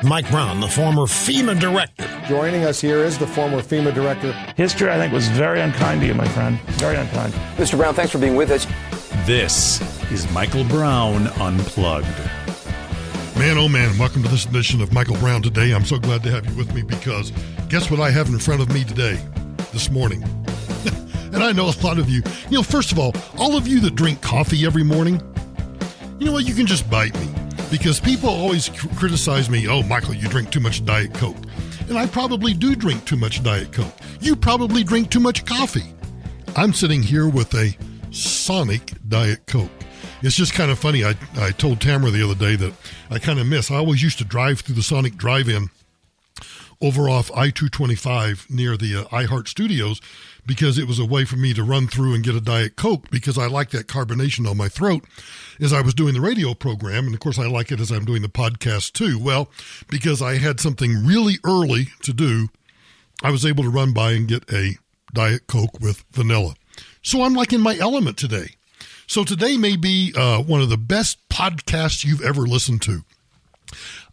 Mike Brown, the former FEMA director. Joining us here is the former FEMA director. History, I think, was very unkind to you, my friend. Very unkind. Mr. Brown, thanks for being with us. This is Michael Brown Unplugged. Man, oh man, welcome to this edition of Michael Brown Today. I'm so glad to have you with me because guess what I have in front of me today, this morning? And I know a lot of you, first of all of you that drink coffee every morning, you know what, you can just bite me. Because people always criticize me, oh, Michael, you drink too much Diet Coke. And I probably do drink too much Diet Coke. You probably drink too much coffee. I'm sitting here with a Sonic Diet Coke. It's just kind of funny. I told Tamara the other day that I kind of miss. I always used to drive through the Sonic drive-in over off I-225 near the iHeart Studios because it was a way for me to run through and get a Diet Coke because I like that carbonation on my throat as I was doing the radio program. And, of course, I like it as I'm doing the podcast, too. Well, because I had something really early to do, I was able to run by and get a Diet Coke with vanilla. So I'm like in my element today. So today may be one of the best podcasts you've ever listened to.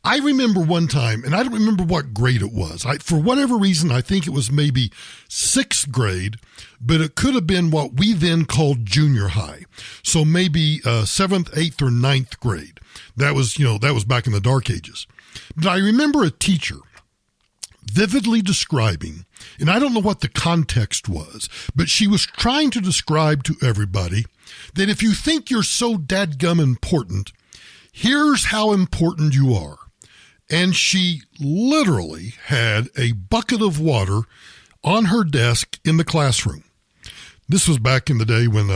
I remember one time, and I don't remember what grade it was. For whatever reason, I think it was maybe 6th grade, but it could have been what we then called junior high. So maybe 7th, 8th, or 9th grade. That was back in the dark ages. But I remember a teacher vividly describing, and I don't know what the context was, but she was trying to describe to everybody that if you think you're so dadgum important, here's how important you are. And she literally had a bucket of water on her desk in the classroom. This was back in the day when,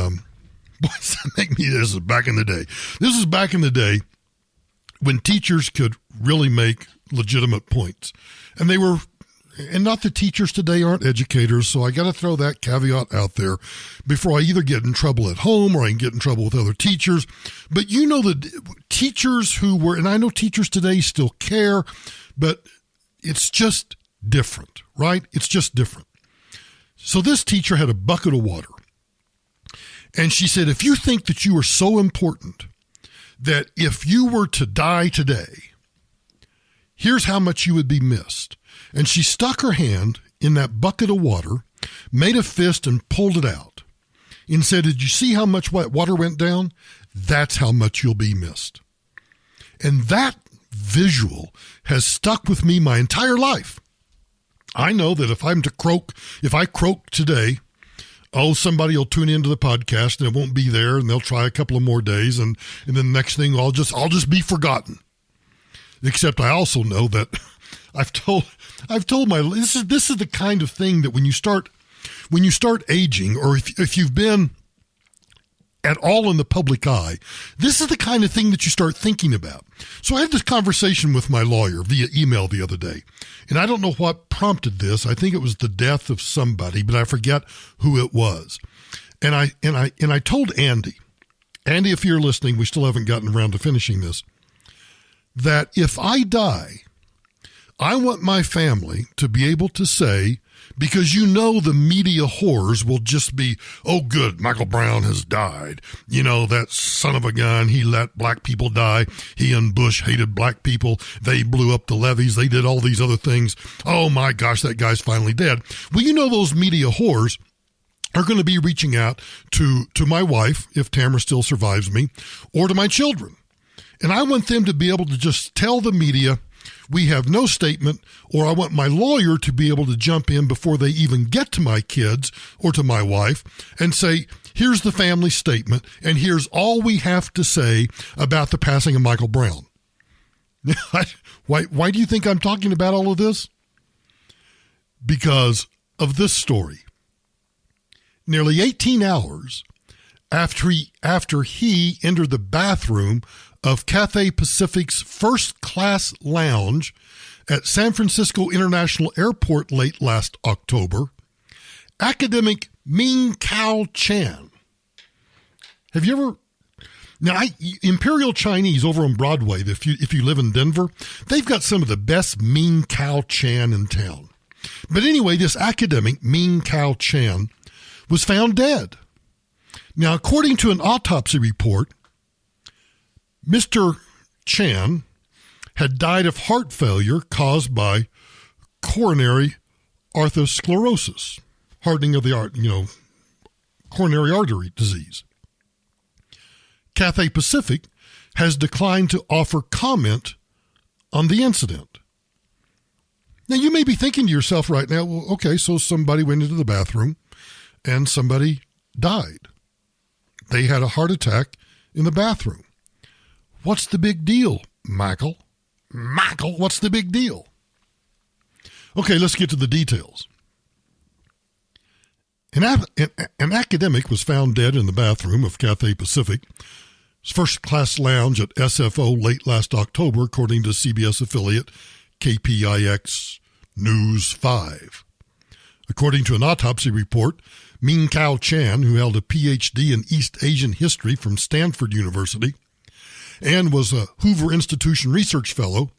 this is back in the day. This is back in the day when teachers could really make legitimate points. And not that teachers today aren't educators, so I got to throw that caveat out there before I either get in trouble at home or I can get in trouble with other teachers. But the teachers who were, and I know teachers today still care, but it's just different, right? It's just different. So this teacher had a bucket of water. And she said, if you think that you are so important that if you were to die today, here's how much you would be missed. And she stuck her hand in that bucket of water, made a fist and pulled it out and said, did you see how much water went down? That's how much you'll be missed. And that visual has stuck with me my entire life. I know that if I croak today, somebody will tune into the podcast and it won't be there and they'll try a couple of more days and then the next thing I'll just be forgotten. Except I also know that I've told this is the kind of thing that when you start aging, or if you've been at all in the public eye, this is the kind of thing that you start thinking about. So I had this conversation with my lawyer via email the other day, and I don't know what prompted this. I think it was the death of somebody, but I forget who it was. And I told Andy, if you're listening, we still haven't gotten around to finishing this, that if I die, I want my family to be able to say, because the media whores will just be, oh, good, Michael Brown has died. That son of a gun, he let black people die. He and Bush hated black people. They blew up the levees. They did all these other things. Oh, my gosh, that guy's finally dead. Well, those media whores are going to be reaching out to my wife, if Tamara still survives me, or to my children. And I want them to be able to just tell the media, we have no statement, or I want my lawyer to be able to jump in before they even get to my kids or to my wife and say, here's the family statement, and here's all we have to say about the passing of Michael Brown. Why do you think I'm talking about all of this? Because of this story. Nearly 18 hours after he entered the bathroom of Cathay Pacific's first-class lounge at San Francisco International Airport late last October, academic Ming Kao Chan. Have you ever... Now, Imperial Chinese over on Broadway, if you live in Denver, they've got some of the best Ming Kao Chan in town. But anyway, this academic, Ming Kao Chan, was found dead. Now, according to an autopsy report, Mr. Chan had died of heart failure caused by coronary atherosclerosis, hardening of the coronary artery disease. Cathay Pacific has declined to offer comment on the incident. Now, you may be thinking to yourself right now, well, okay, so somebody went into the bathroom and somebody died. They had a heart attack in the bathroom. What's the big deal, Michael? Michael, what's the big deal? Okay, let's get to the details. An academic was found dead in the bathroom of Cathay Pacific's first-class lounge at SFO late last October, according to CBS affiliate KPIX News 5. According to an autopsy report, Ming Kao Chan, who held a Ph.D. in East Asian history from Stanford University and was a Hoover Institution research fellow,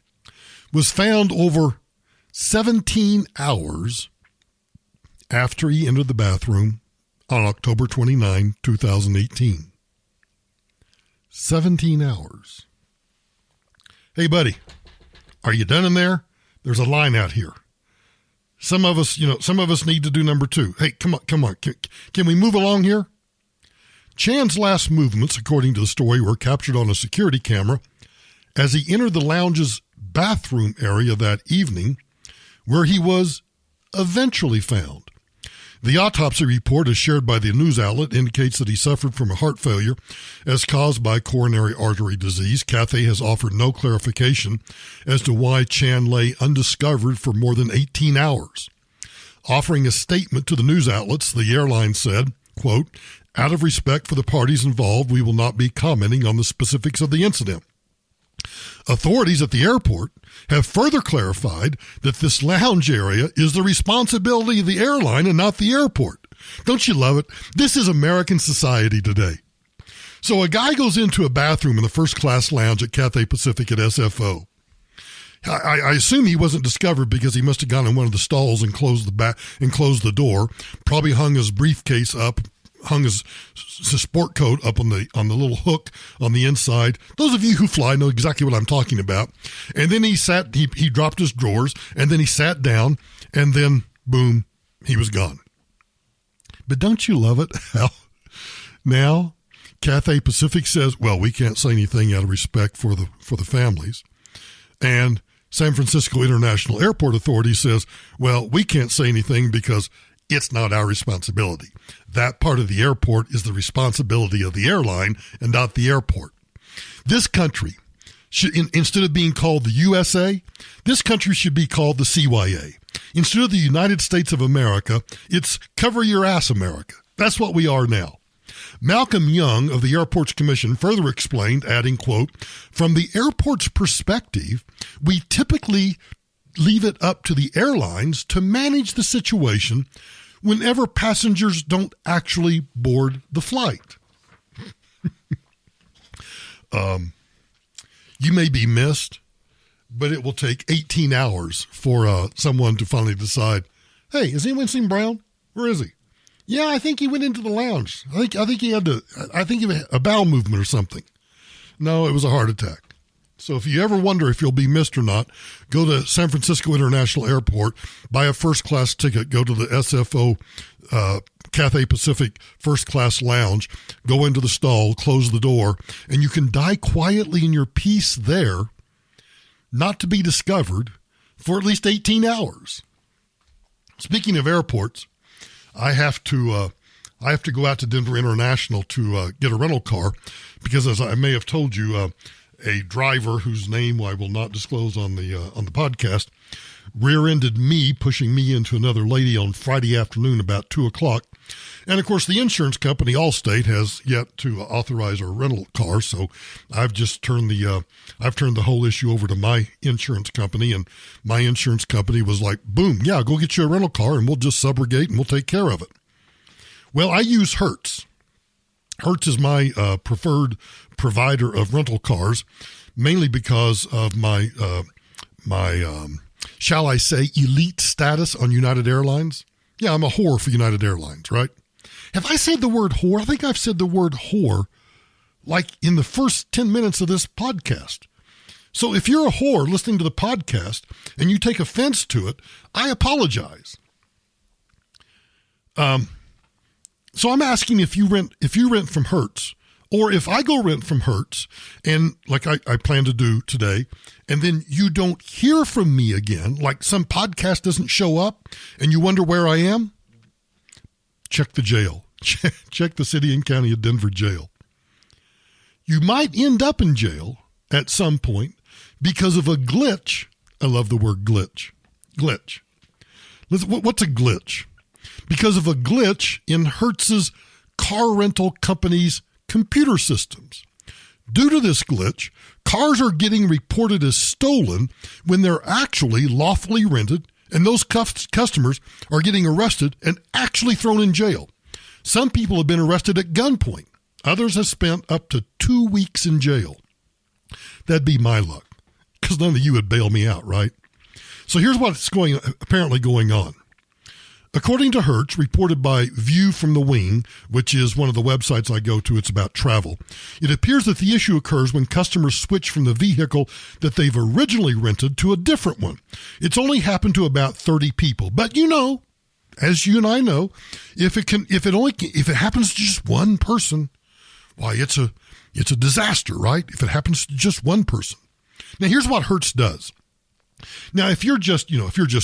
was found over 17 hours after he entered the bathroom on October 29, 2018. 17 hours. Hey, buddy, are you done in there? There's a line out here. Some of us need to do number 2. Hey, come on. Can we move along here? Chan's last movements, according to the story, were captured on a security camera as he entered the lounge's bathroom area that evening, where he was eventually found. The autopsy report, as shared by the news outlet, indicates that he suffered from a heart failure as caused by coronary artery disease. Cathay has offered no clarification as to why Chan lay undiscovered for more than 18 hours. Offering a statement to the news outlets, the airline said, quote, "Out of respect for the parties involved, we will not be commenting on the specifics of the incident." Authorities at the airport have further clarified that this lounge area is the responsibility of the airline and not the airport. Don't you love it? This is American society today. So a guy goes into a bathroom in the first-class lounge at Cathay Pacific at SFO. I assume he wasn't discovered because he must have gone in one of the stalls and closed the door, probably hung his briefcase up, hung his sport coat up on the little hook on the inside. Those of you who fly know exactly what I'm talking about. And then he dropped his drawers, and then he sat down, and then, boom, he was gone. But don't you love it how now Cathay Pacific says, well, we can't say anything out of respect for the families. And San Francisco International Airport Authority says, well, we can't say anything because it's not our responsibility. That part of the airport is the responsibility of the airline and not the airport. This country, instead of being called the USA, this country should be called the CYA. Instead of the United States of America, it's Cover Your Ass America. That's what we are now. Malcolm Young of the Airports Commission further explained, adding, quote, "From the airport's perspective, we typically leave it up to the airlines to manage the situation whenever passengers don't actually board the flight." You may be missed, but it will take 18 hours for someone to finally decide, hey, has anyone seen Brown? Where is he? Yeah, I think he went into the lounge. I think he had a bowel movement or something. No, it was a heart attack. So if you ever wonder if you'll be missed or not, go to San Francisco International Airport, buy a first-class ticket, go to the SFO Cathay Pacific first-class lounge, go into the stall, close the door, and you can die quietly in your peace there, not to be discovered, for at least 18 hours. Speaking of airports, I have to go out to Denver International to get a rental car because, as I may have told you, a driver whose name I will not disclose on the podcast rear-ended me, pushing me into another lady on Friday afternoon about 2:00. And of course, the insurance company Allstate has yet to authorize our rental car, so I've just turned the whole issue over to my insurance company, and my insurance company was like, "Boom, yeah, go get you a rental car, and we'll just subrogate and we'll take care of it." Well, I use Hertz. Hertz is my preferred provider of rental cars, mainly because of my shall I say, elite status on United Airlines. Yeah, I'm a whore for United Airlines, right? Have I said the word whore? I think I've said the word whore like in the first 10 minutes of this podcast. So if you're a whore listening to the podcast and you take offense to it, I apologize. So I'm asking if you rent from Hertz, or if I go rent from Hertz, and like I plan to do today, and then you don't hear from me again, like some podcast doesn't show up, and you wonder where I am, check the jail. Check the city and county of Denver jail. You might end up in jail at some point because of a glitch. I love the word glitch. Glitch. What's a glitch? Because of a glitch in Hertz's car rental company's computer systems. Due to this glitch, cars are getting reported as stolen when they're actually lawfully rented, and those customers are getting arrested and actually thrown in jail. Some people have been arrested at gunpoint. Others have spent up to 2 weeks in jail. That'd be my luck, because none of you would bail me out, right? So here's what's apparently going on. According to Hertz, reported by View from the Wing, which is one of the websites I go to, it's about travel, it appears that the issue occurs when customers switch from the vehicle that they've originally rented to a different one. It's only happened to about 30 people, but you know, as you and I know, if it happens to just one person, why it's a disaster, right? If it happens to just one person. Now here's what Hertz does. Now, if you're just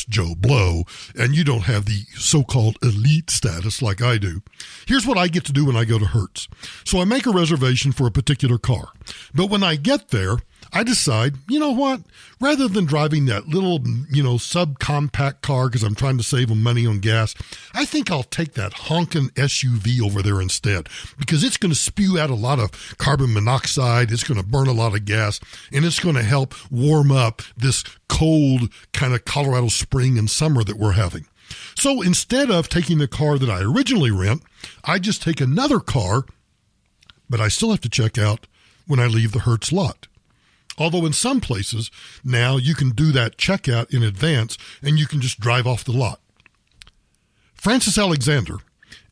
Joe Blow and you don't have the so-called elite status like I do, here's what I get to do when I go to Hertz. So I make a reservation for a particular car. But when I get there, I decide, you know what, rather than driving that little, subcompact car because I'm trying to save them money on gas, I think I'll take that honking SUV over there instead because it's going to spew out a lot of carbon monoxide, it's going to burn a lot of gas, and it's going to help warm up this cold kind of Colorado spring and summer that we're having. So instead of taking the car that I originally rent, I just take another car, but I still have to check out when I leave the Hertz lot. Although in some places now you can do that checkout in advance and you can just drive off the lot. Francis Alexander,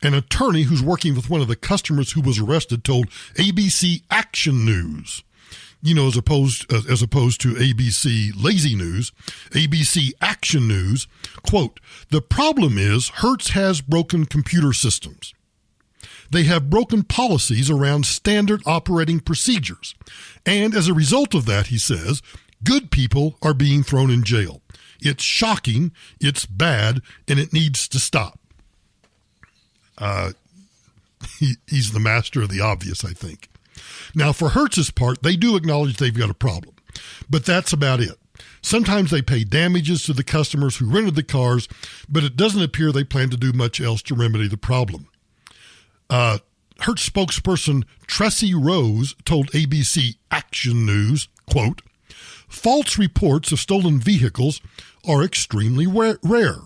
an attorney who's working with one of the customers who was arrested, told ABC Action News, as opposed to ABC Lazy News, ABC Action News, quote, "The problem is Hertz has broken computer systems. They have broken policies around standard operating procedures. And as a result of that, he says, good people are being thrown in jail. It's shocking, it's bad, and it needs to stop." He's the master of the obvious, I think. Now, for Hertz's part, they do acknowledge they've got a problem, but that's about it. Sometimes they pay damages to the customers who rented the cars, but it doesn't appear they plan to do much else to remedy the problem. Hertz spokesperson Tressie Rose told ABC Action News, quote, "False reports of stolen vehicles are extremely rare.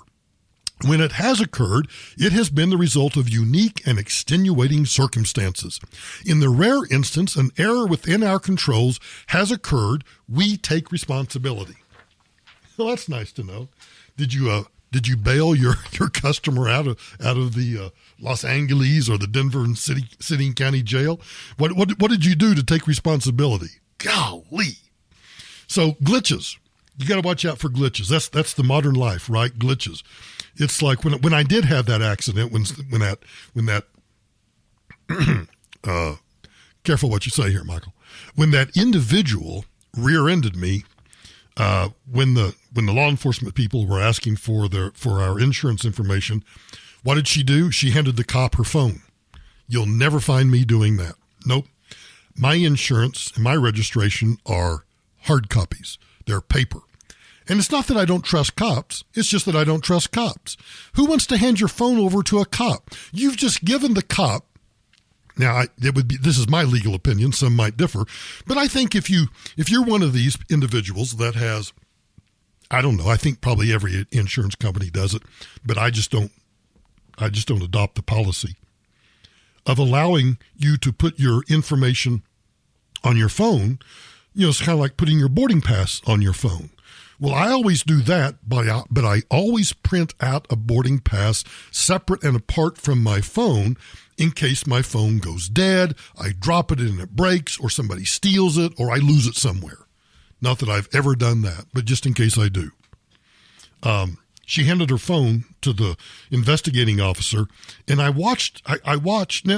When it has occurred, it has been the result of unique and extenuating circumstances. In the rare instance an error within our controls has occurred, we take responsibility." Well, that's nice to know. Did you bail your customer out of the Los Angeles or the Denver and city and county jail? What did you do to take responsibility? Golly. So glitches. You got to watch out for glitches. That's the modern life, right? Glitches. It's like when I did have that accident, when that careful what you say here, Michael. When that individual rear-ended me, when the law enforcement people were asking for our insurance information, what did she do? She handed the cop her phone. You'll never find me doing that. Nope. My insurance and my registration are hard copies. They're paper. And it's not that I don't trust cops. It's just that I don't trust cops. Who wants to hand your phone over to a cop? You've just given the cop. Now, this is my legal opinion. Some might differ. But I think if you're one of these individuals that has, I don't know, I think probably every insurance company does it, but I just don't adopt the policy of allowing you to put your information on your phone. It's kind of like putting your boarding pass on your phone. Well, I always do that, but I always print out a boarding pass separate and apart from my phone in case my phone goes dead, I drop it and it breaks, or somebody steals it, or I lose it somewhere. Not that I've ever done that, but just in case I do. She handed her phone to the investigating officer, and I watched. Now,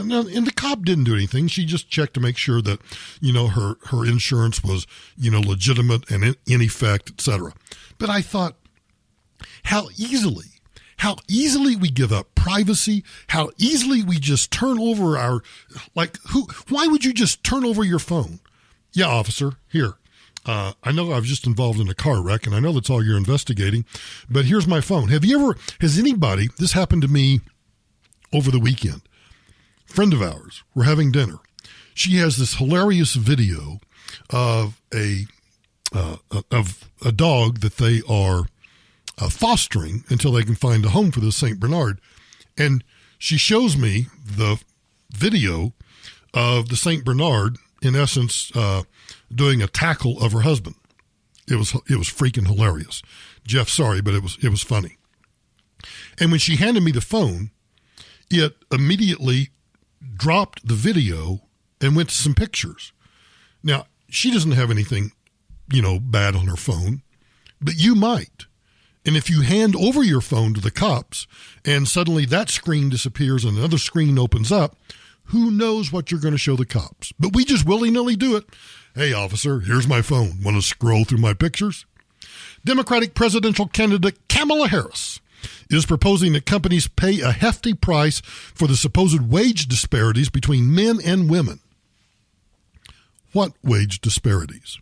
and the cop didn't do anything. She just checked to make sure that, her insurance was, legitimate and in effect, etc. But I thought, how easily we give up privacy, how easily we just turn over why would you just turn over your phone? Yeah, officer, here. I know I was just involved in a car wreck, and I know that's all you're investigating, but here's my phone. Has anybody, this happened to me over the weekend, friend of ours, we're having dinner. She has this hilarious video of a dog that they are fostering until they can find a home for this St. Bernard. And she shows me the video of the St. Bernard, in essence, doing a tackle of her husband. It was freaking hilarious. Jeff, sorry, but it was funny. And when she handed me the phone, it immediately dropped the video and went to some pictures. Now, she doesn't have anything, bad on her phone, but you might. And if you hand over your phone to the cops and suddenly that screen disappears and another screen opens up, who knows what you're going to show the cops? But we just willy-nilly do it. Hey, officer, here's my phone. Want to scroll through my pictures? Democratic presidential candidate Kamala Harris is proposing that companies pay a hefty price for the supposed wage disparities between men and women. What wage disparities?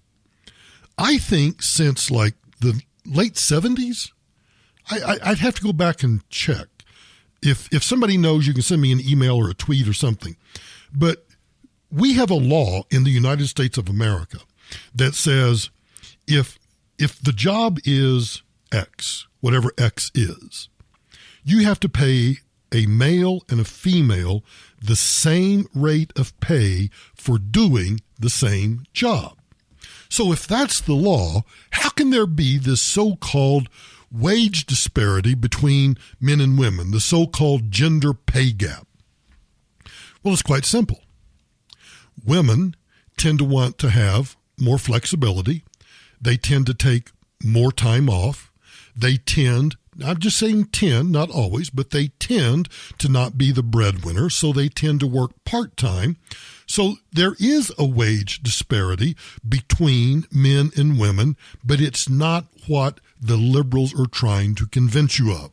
I think since the late 70s, I'd have to go back and check. If somebody knows, you can send me an email or a tweet or something. But we have a law in the United States of America that says if the job is X, whatever X is, you have to pay a male and a female the same rate of pay for doing the same job. So if that's the law, how can there be this so-called wage disparity between men and women, the so-called gender pay gap? Well, it's quite simple. Women tend to want to have more flexibility. They tend to take more time off. They tend, I'm just saying tend, not always, but they tend to not be the breadwinner, so they tend to work part-time. So there is a wage disparity between men and women, but it's not what the liberals are trying to convince you of.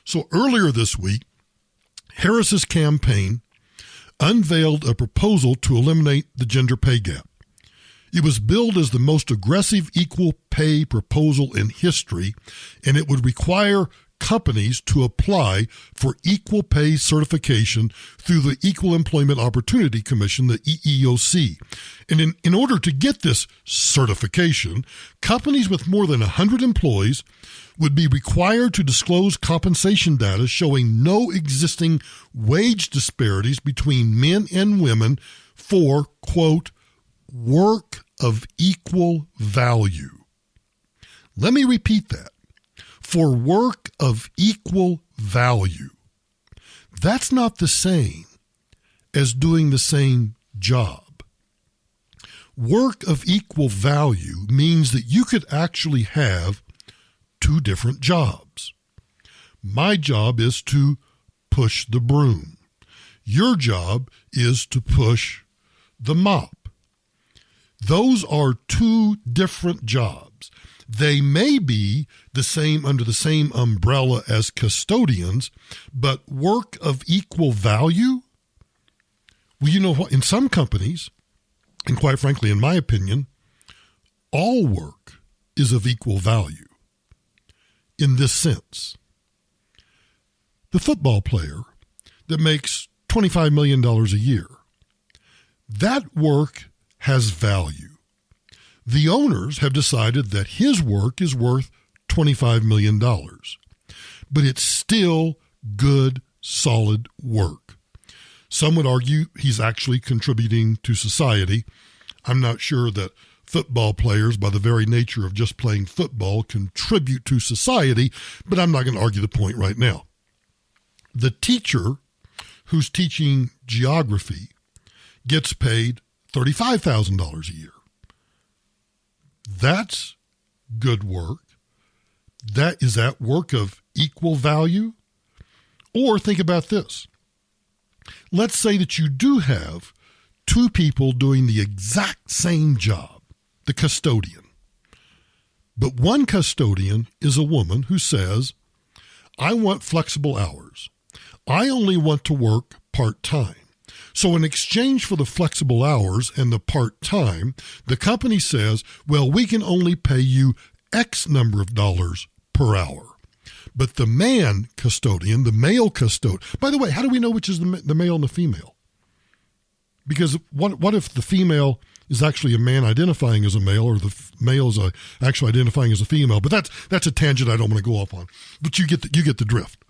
So earlier this week, Harris's campaign unveiled a proposal to eliminate the gender pay gap. It was billed as the most aggressive equal pay proposal in history, and it would require companies to apply for equal pay certification through the Equal Employment Opportunity Commission, the EEOC. And in order to get this certification, companies with more than 100 employees would be required to disclose compensation data showing no existing wage disparities between men and women for, quote, work of equal value. Let me repeat that. For work of equal value. That's not the same as doing the same job. Work of equal value means that you could actually have two different jobs. My job is to push the broom. Your job is to push the mop. Those are two different jobs. They may be the same under the same umbrella as custodians, but work of equal value? Well, you know what? In some companies, and quite frankly, in my opinion, all work is of equal value. In this sense, the football player that makes $25 million a year, that work has value. The owners have decided that his work is worth $25 million, but it's still good, solid work. Some would argue he's actually contributing to society. I'm not sure that football players, by the very nature of just playing football, contribute to society, but I'm not going to argue the point right now. The teacher who's teaching geography gets paid $35,000 a year. That's good work. Is that work of equal value? Or think about this. Let's say that you do have two people doing the exact same job, the custodian. But one custodian is a woman who says, I want flexible hours. I only want to work part-time. So in exchange for the flexible hours and the part-time, the company says, well, we can only pay you X number of dollars per hour. But the man custodian, the male custodian, by the way, how do we know which is the male and the female? Because what if the female is actually a man identifying as a male, or the male is actually identifying as a female? But that's a tangent I don't want to go off on. But you get the drift.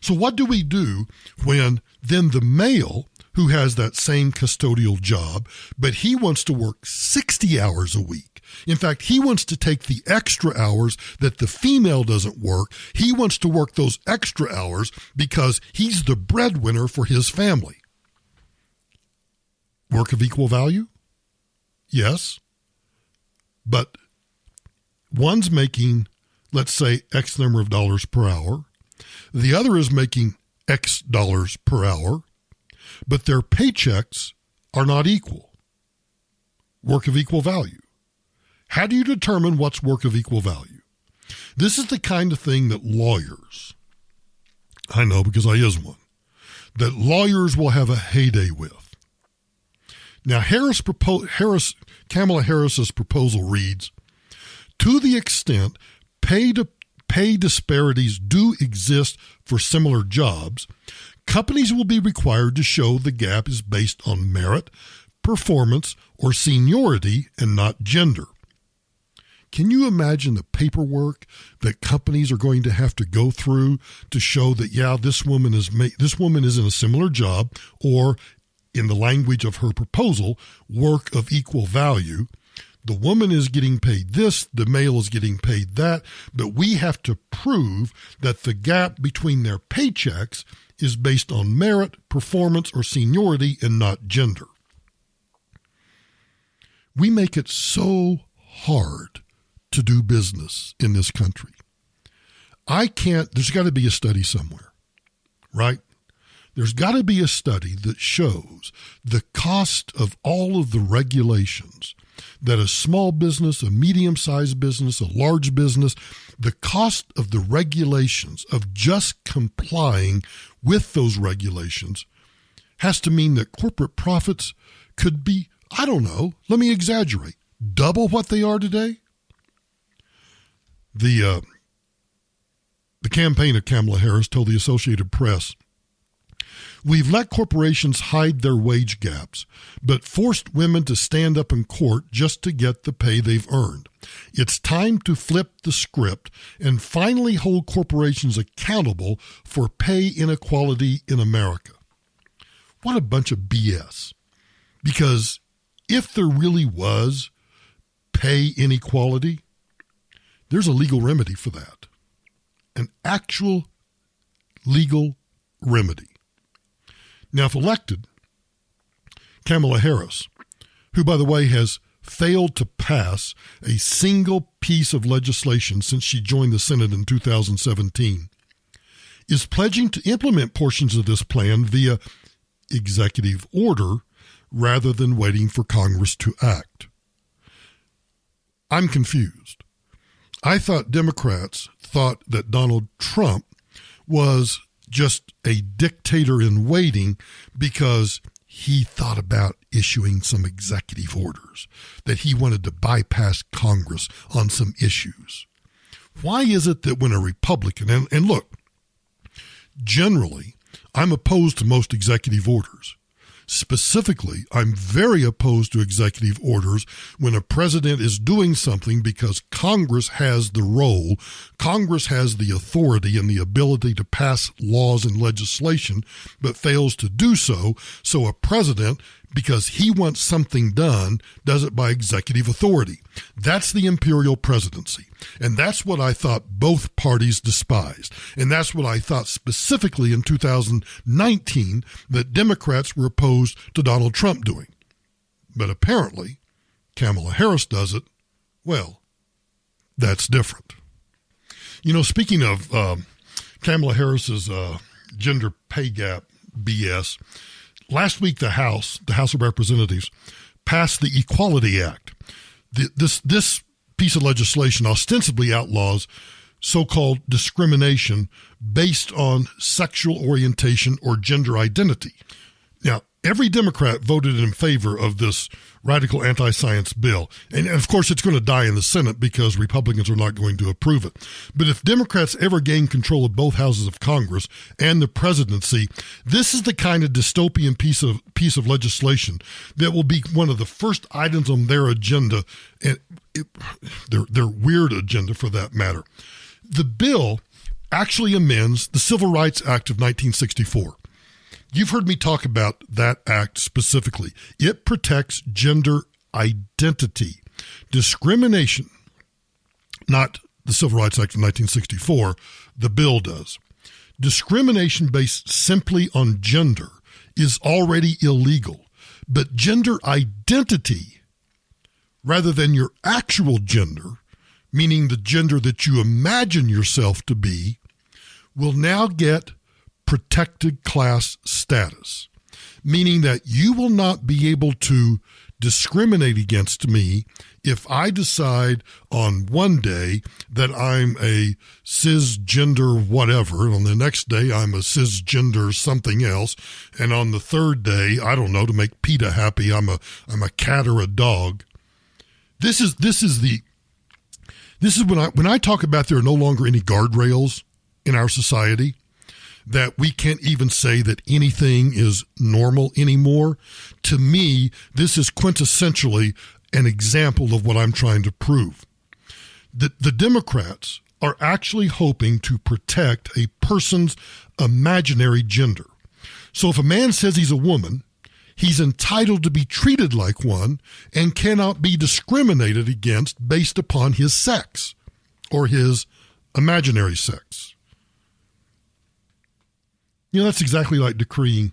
So what do we do when then the male who has that same custodial job, but he wants to work 60 hours a week? In fact, he wants to take the extra hours that the female doesn't work. He wants to work those extra hours because he's the breadwinner for his family. Work of equal value? Yes. But one's making, let's say, X number of dollars per hour. The other is making X dollars per hour, but their paychecks are not equal. Work of equal value. How do you determine what's work of equal value? This is the kind of thing that lawyers, I know because I is one, that lawyers will have a heyday with. Now, Kamala Harris's proposal reads, to the extent pay disparities do exist for similar jobs, companies will be required to show the gap is based on merit, performance, or seniority and not gender. Can you imagine the paperwork that companies are going to have to go through to show that, yeah, this woman is in a similar job, or in the language of her proposal, work of equal value? The woman is getting paid this, the male is getting paid that, but we have to prove that the gap between their paychecks is based on merit, performance, or seniority and not gender. We make it so hard to do business in this country. There's got to be a study somewhere, right? There's got to be a study that shows the cost of all of the regulations that a small business, a medium-sized business, a large business, the cost of the regulations of just complying with those regulations has to mean that corporate profits could be, I don't know, let me exaggerate, double what they are today. The campaign of Kamala Harris told the Associated Press, we've let corporations hide their wage gaps, but forced women to stand up in court just to get the pay they've earned. It's time to flip the script and finally hold corporations accountable for pay inequality in America. What a bunch of BS. Because if there really was pay inequality, there's a legal remedy for that. An actual legal remedy. Now, if elected, Kamala Harris, who, by the way, has failed to pass a single piece of legislation since she joined the Senate in 2017, is pledging to implement portions of this plan via executive order rather than waiting for Congress to act. I'm confused. I thought Democrats thought that Donald Trump was just a dictator in waiting because he thought about issuing some executive orders, that he wanted to bypass Congress on some issues. Why is it that when a Republican, and look, generally, I'm opposed to most executive orders. Specifically, I'm very opposed to executive orders when a president is doing something because Congress has the role, Congress has the authority and the ability to pass laws and legislation, but fails to do so. So a president, because he wants something done, does it by executive authority. That's the imperial presidency. And that's what I thought both parties despised. And that's what I thought specifically in 2019 that Democrats were opposed to Donald Trump doing. But apparently, Kamala Harris does it Well, that's different. You know, speaking of Kamala Harris's gender pay gap BS, last week the House of Representatives, passed the Equality Act. This piece of legislation ostensibly outlaws so-called discrimination based on sexual orientation or gender identity. Now, every Democrat voted in favor of this radical anti-science bill. And of course, it's going to die in the Senate because Republicans are not going to approve it. But if Democrats ever gain control of both houses of Congress and the presidency, this is the kind of dystopian piece of legislation that will be one of the first items on their agenda, and their weird agenda for that matter. The bill actually amends the Civil Rights Act of 1964. You've heard me talk about that act specifically. It protects gender identity. Discrimination, not the Civil Rights Act of 1964, the bill does. Discrimination based simply on gender is already illegal, but gender identity, rather than your actual gender, meaning the gender that you imagine yourself to be, will now get protected class status, meaning that you will not be able to discriminate against me if I decide on one day that I'm a cisgender whatever, and on the next day I'm a cisgender something else, and on the third day, I don't know, to make PETA happy, I'm a cat or a dog. This is when I talk about there are no longer any guardrails in our society, that we can't even say that anything is normal anymore. To me, this is quintessentially an example of what I'm trying to prove. The Democrats are actually hoping to protect a person's imaginary gender. So if a man says he's a woman, he's entitled to be treated like one and cannot be discriminated against based upon his sex or his imaginary sex. You know, that's exactly like decreeing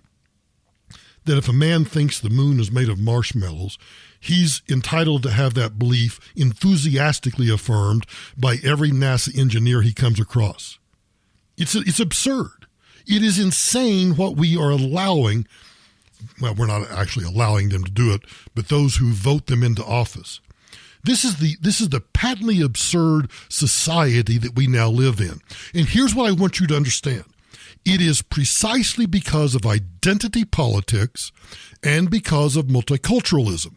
that if a man thinks the moon is made of marshmallows, he's entitled to have that belief enthusiastically affirmed by every NASA engineer he comes across. It's absurd. It is insane what we are allowing. Well, we're not actually allowing them to do it, but those who vote them into office. This is the patently absurd society that we now live in. And here's what I want you to understand. It is precisely because of identity politics and because of multiculturalism.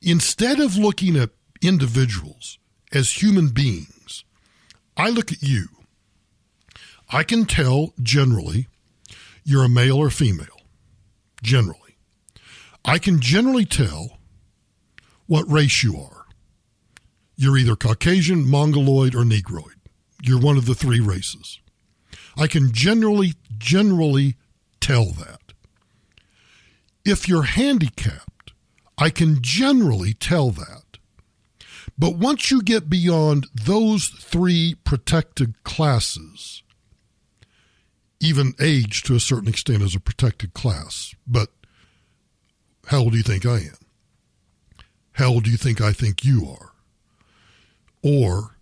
Instead of looking at individuals as human beings, I look at you. I can tell generally you're a male or female, generally. I can generally tell what race you are. You're either Caucasian, Mongoloid, or Negroid. You're one of the three races. I can generally tell that. If you're handicapped, I can generally tell that. But once you get beyond those three protected classes, even age to a certain extent is a protected class, but how old do you think I am? How old do you think I think you are? Or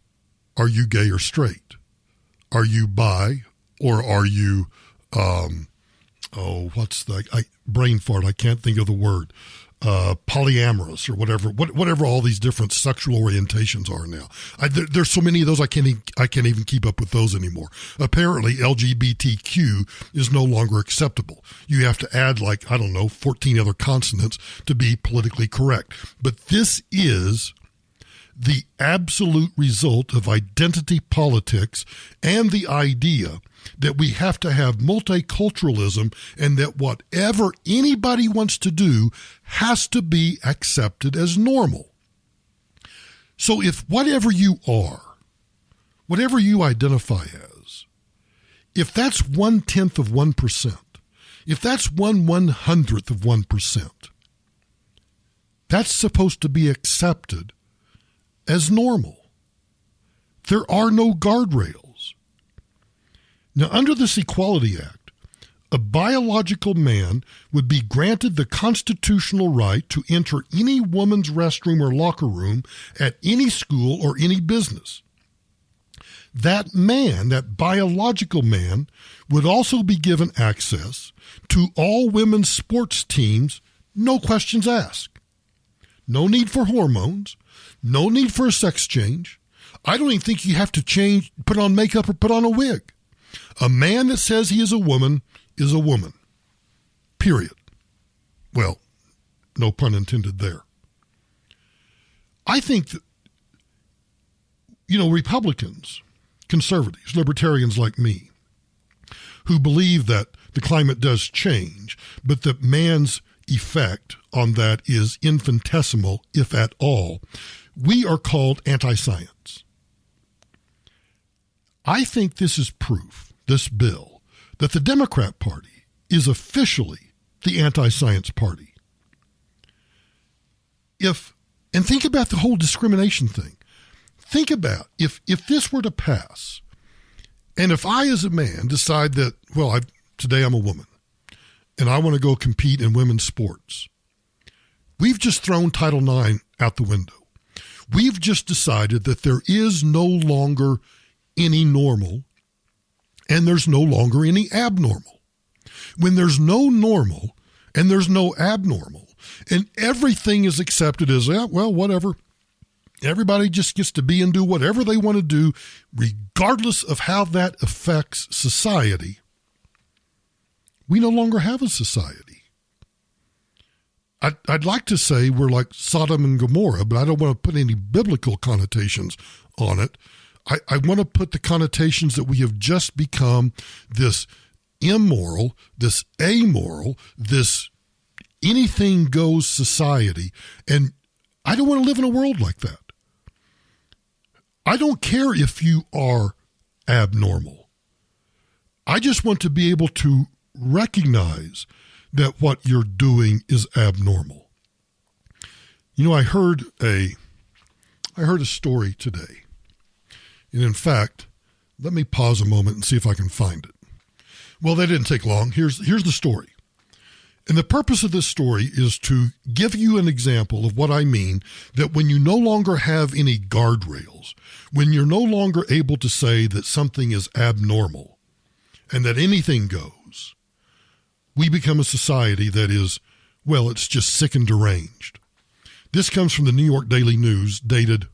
are you gay or straight? Are you bi? Or are you, brain fart, I can't think of the word, polyamorous or whatever all these different sexual orientations are now. There's so many of those I can't even keep up with those anymore. Apparently, LGBTQ is no longer acceptable. You have to add 14 other consonants to be politically correct. But this is the absolute result of identity politics and the idea that we have to have multiculturalism and that whatever anybody wants to do has to be accepted as normal. So if whatever you are, whatever you identify as, if that's 1/10 of 1%, if that's 1/100th of 1%, that's supposed to be accepted as normal. There are no guardrails. Now, under this Equality Act, a biological man would be granted the constitutional right to enter any woman's restroom or locker room at any school or any business. That man, that biological man, would also be given access to all women's sports teams, no questions asked. No need for hormones, no need for a sex change. I don't even think you have to put on makeup or put on a wig. A man that says he is a woman, period. Well, no pun intended there. I think that, Republicans, conservatives, libertarians like me, who believe that the climate does change, but that man's effect on that is infinitesimal, if at all, we are called anti-science. I think this is proof, this bill, that the Democrat Party is officially the anti-science party. And think about the whole discrimination thing. Think about if this were to pass, and if I as a man decide that, today I'm a woman, and I want to go compete in women's sports, we've just thrown Title IX out the window. We've just decided that there is no longer any normal, and there's no longer any abnormal. When there's no normal and there's no abnormal, and everything is accepted as, whatever, everybody just gets to be and do whatever they want to do, regardless of how that affects society, we no longer have a society. I'd like to say we're like Sodom and Gomorrah, but I don't want to put any biblical connotations on it. I want to put the connotations that we have just become this immoral, this amoral, this anything goes society. And I don't want to live in a world like that. I don't care if you are abnormal. I just want to be able to recognize that what you're doing is abnormal. I heard a story today. And in fact, let me pause a moment and see if I can find it. Well, that didn't take long. Here's the story. And the purpose of this story is to give you an example of what I mean, that when you no longer have any guardrails, when you're no longer able to say that something is abnormal and that anything goes, we become a society that is, it's just sick and deranged. This comes from the New York Daily News, dated,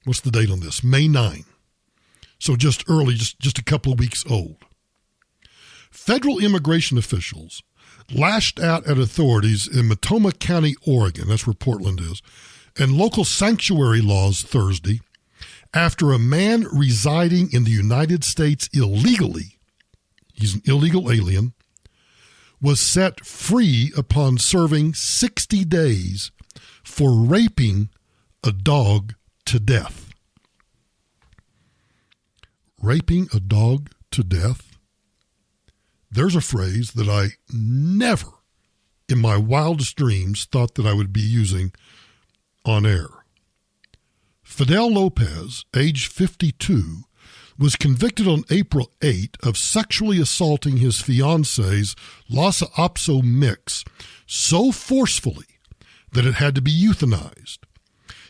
what's the date on this? May 9. So just early, just a couple of weeks old. Federal immigration officials lashed out at authorities in Matoma County, Oregon, that's where Portland is, and local sanctuary laws Thursday after a man residing in the United States illegally, he's an illegal alien, was set free upon serving 60 days for raping a dog to death. Raping a dog to death? There's a phrase that I never in my wildest dreams thought that I would be using on air. Fidel Lopez, age 52, was convicted on April 8 of sexually assaulting his fiancé's Lhasa Apso mix so forcefully that it had to be euthanized.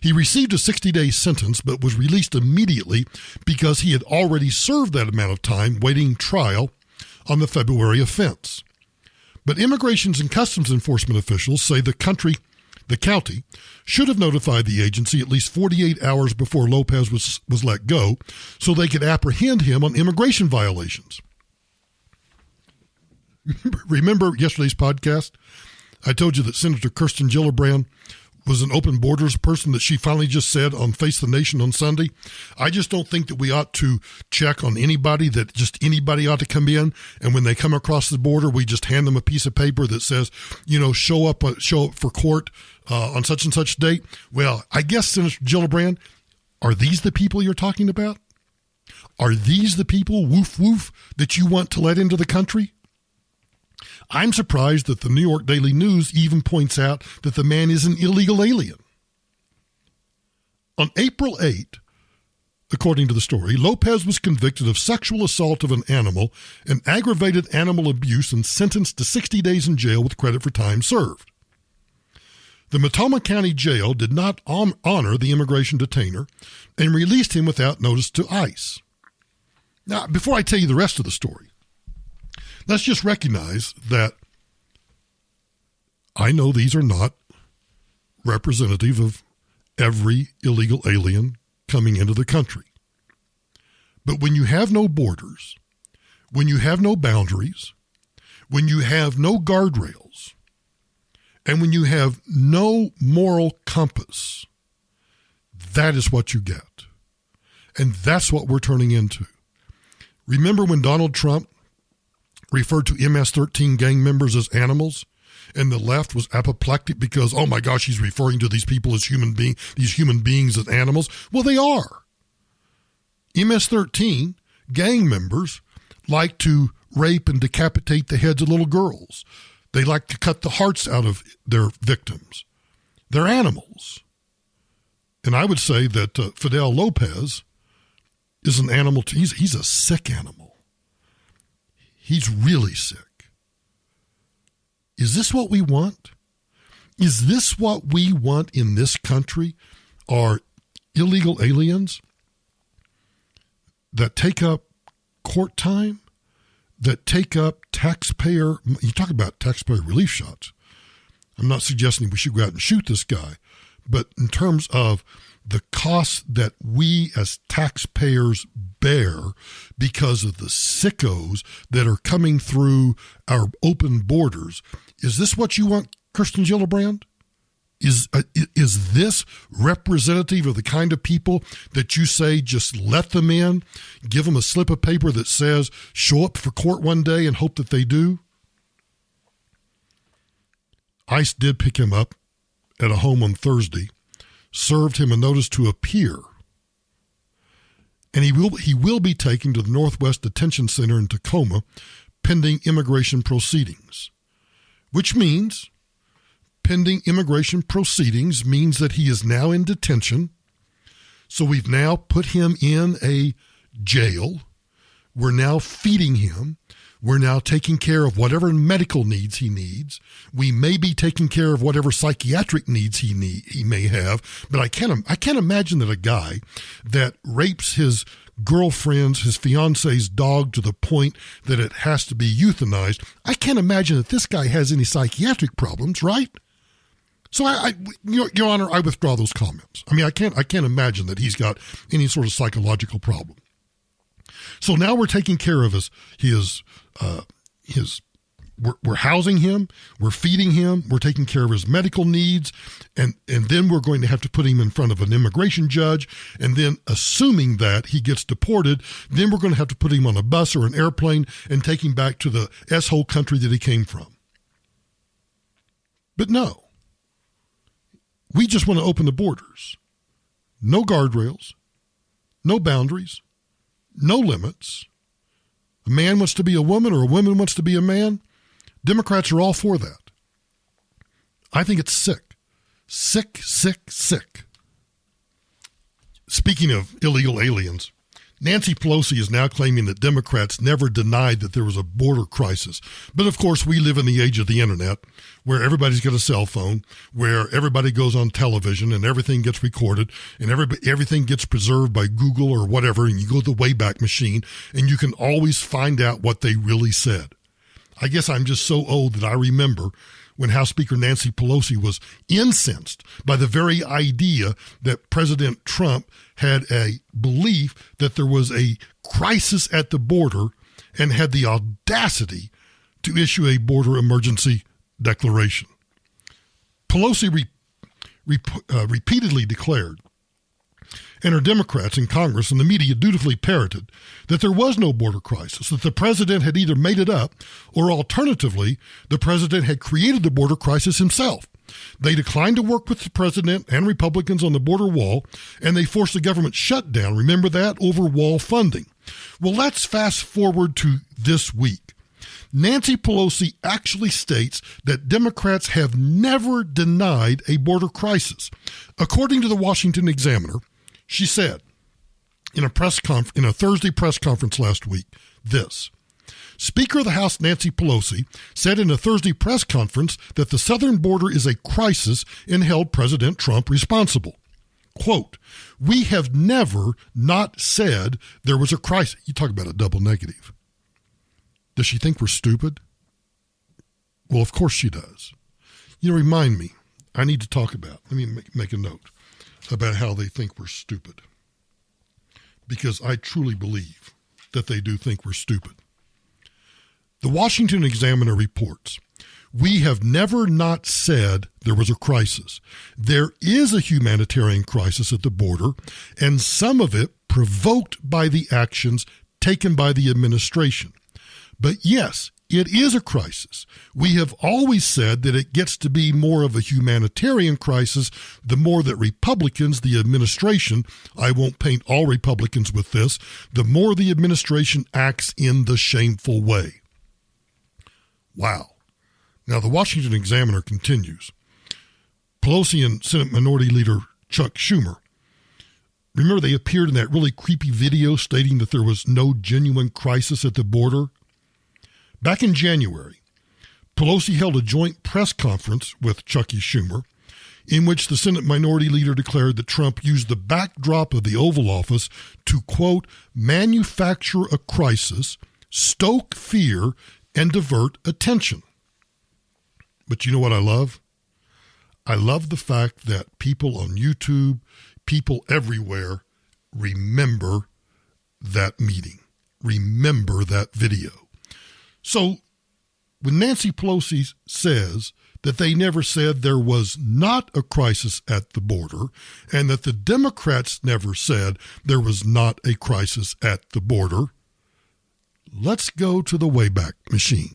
He received a 60-day sentence but was released immediately because he had already served that amount of time waiting trial on the February offense. But Immigration and Customs Enforcement officials say the county should have notified the agency at least 48 hours before Lopez was let go so they could apprehend him on immigration violations. Remember yesterday's podcast? I told you that Senator Kirsten Gillibrand was an open borders person that she finally just said on Face the Nation on Sunday. I just don't think that we ought to check on anybody, that just anybody ought to come in, and when they come across the border, we just hand them a piece of paper that says, show up for court on such and such date. Well, I guess, Senator Gillibrand, are these the people you're talking about? Are these the people, woof woof, that you want to let into the country? I'm surprised that the New York Daily News even points out that the man is an illegal alien. On April 8, according to the story, Lopez was convicted of sexual assault of an animal and aggravated animal abuse and sentenced to 60 days in jail with credit for time served. The Matoma County Jail did not honor the immigration detainer and released him without notice to ICE. Now, before I tell you the rest of the story, let's just recognize that I know these are not representative of every illegal alien coming into the country. But when you have no borders, when you have no boundaries, when you have no guardrails, and when you have no moral compass, that is what you get. And that's what we're turning into. Remember when Donald Trump referred to MS-13 gang members as animals, and the left was apoplectic because, oh my gosh, he's referring to these people as these human beings as animals? Well, they are. MS-13 gang members like to rape and decapitate the heads of little girls. They like to cut the hearts out of their victims. They're animals. And I would say that Fidel Lopez is an animal. He's a sick animal. He's really sick. Is this what we want? Is this what we want in this country? Are illegal aliens that take up court time, that take up you talk about taxpayer relief shots. I'm not suggesting we should go out and shoot this guy, but in terms of the costs that we as taxpayers bear because of the sickos that are coming through our open borders, is this what you want, Kirsten Gillibrand? Is this representative of the kind of people that you say just let them in, give them a slip of paper that says show up for court one day and hope that they do? ICE did pick him up at a home on Thursday, served him a notice to appear, and he will be taken to the Northwest Detention Center in Tacoma pending immigration proceedings, which means pending immigration proceedings means that he is now in detention. So we've now put him in a jail. We're now feeding him. We're now taking care of whatever medical needs he needs. We may be taking care of whatever psychiatric needs he may have. But I can't imagine that a guy that rapes his girlfriend's, his fiance's dog to the point that it has to be euthanized, I can't imagine that this guy has any psychiatric problems, right? So Your Honor, I withdraw those comments. I mean, I can't imagine that he's got any sort of psychological problem. So now we're taking care of we're housing him, we're feeding him, we're taking care of his medical needs, and then we're going to have to put him in front of an immigration judge, and then assuming that he gets deported, then we're going to have to put him on a bus or an airplane and take him back to the S-hole country that he came from. But no. We just want to open the borders. No guardrails, no boundaries, no limits. A man wants to be a woman or a woman wants to be a man. Democrats are all for that. I think it's sick. Sick, sick, sick. Speaking of illegal aliens, Nancy Pelosi is now claiming that Democrats never denied that there was a border crisis. But of course, we live in the age of the internet where everybody's got a cell phone, where everybody goes on television and everything gets recorded and everything gets preserved by Google or whatever. And you go to the Wayback Machine and you can always find out what they really said. I guess I'm just so old that I remember when House Speaker Nancy Pelosi was incensed by the very idea that President Trump had a belief that there was a crisis at the border and had the audacity to issue a border emergency declaration. Pelosi repeatedly declared, and her Democrats in Congress and the media dutifully parroted, that there was no border crisis, that the president had either made it up or alternatively, the president had created the border crisis himself. They declined to work with the president and Republicans on the border wall, and they forced the government shutdown. Remember that? Over wall funding. Well, let's fast forward to this week. Nancy Pelosi actually states that Democrats have never denied a border crisis. According to the Washington Examiner, she said, in a Thursday press conference last week, this. Speaker of the House Nancy Pelosi said in a Thursday press conference that the southern border is a crisis and held President Trump responsible. Quote, "We have never not said there was a crisis." You talk about a double negative. Does she think we're stupid? Well, of course she does. Remind me. I need to talk about. Let me make a note about how they think we're stupid. Because I truly believe that they do think we're stupid. The Washington Examiner reports, "We have never not said there was a crisis. There is a humanitarian crisis at the border, and some of it provoked by the actions taken by the administration. But yes, it is a crisis. We have always said that it gets to be more of a humanitarian crisis the more that Republicans, the administration, I won't paint all Republicans with this, the more the administration acts in the shameful way." Wow. Now, the Washington Examiner continues. Pelosi and Senate Minority Leader Chuck Schumer, remember they appeared in that really creepy video stating that there was no genuine crisis at the border? Back in January, Pelosi held a joint press conference with Chucky Schumer in which the Senate Minority Leader declared that Trump used the backdrop of the Oval Office to, quote, "manufacture a crisis, stoke fear, and divert attention." But you know what I love? I love the fact that people on YouTube, people everywhere remember that meeting, remember that video. So when Nancy Pelosi says that they never said there was not a crisis at the border and that the Democrats never said there was not a crisis at the border, let's go to the Wayback Machine.